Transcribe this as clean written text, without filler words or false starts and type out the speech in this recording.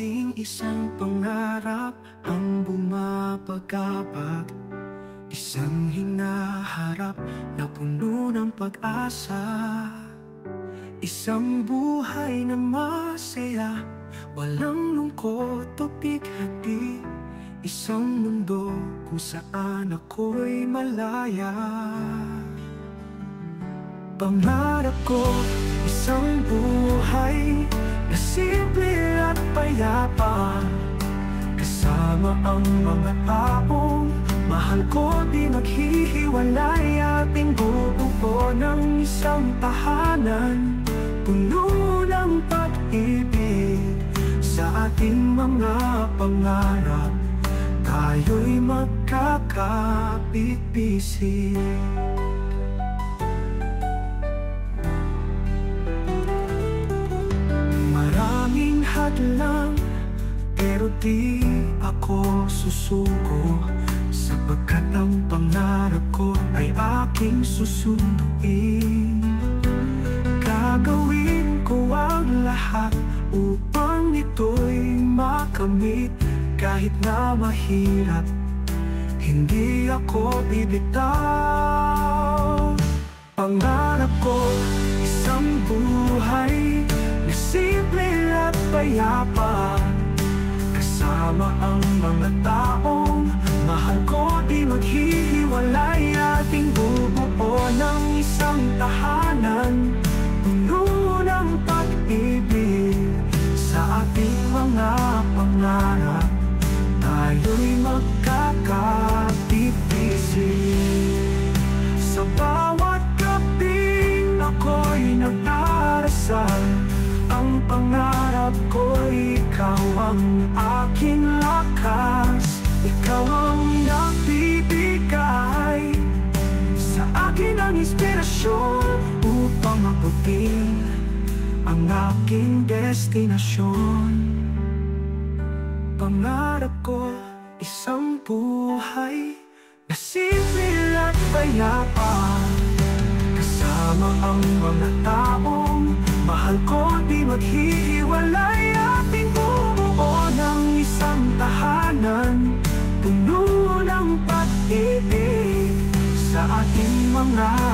Tanging isang pangarap ang bumabagabag, isang hinaharap na puno ng pag-asa. Isang buhay na masaya, walang lungkot o bighati. Isang mundo kung saan ako'y malaya. Pangarap ko, isang buhay na simple at payapa, kasama ang mga taong mahal ko di maghihiwalay. Ating bubuo ng isang tahanan, puno ng pag-ibig. Sa ating mga pangarap, tayo'y magkakapit-bisig. Maraming hadlang, pero di ako susuko, sapagkat ang pangarap ko ay aking susunduin. Gagawin ko ang lahat upang ito'y makamit. Kahit na mahirap, hindi ako bibitaw. Pangarap ko, isang buhay na simple at payapa, kasama ang mga taong mahal ko di maghihiwalay. Ating bubuo ng isang tahanan, puno ng pag-ibig. Sa ating mga pangarap, tayo'y magkakapit-bisig. Sa bawat gabing ako'y nagdarasal, ang pangarap ko'y ikaw ang aking lakas. Ikaw ang nagbibigay sa akin ang inspirasyon upang mabuting ang aking destinasyon. Pangarap ko, isang buhay na simple at payapa, kasama ang mga taong mahal ko di maghihiwalay. Ating bubuo ng isang tahanan, puno ng pag-ibig. Sa ating mga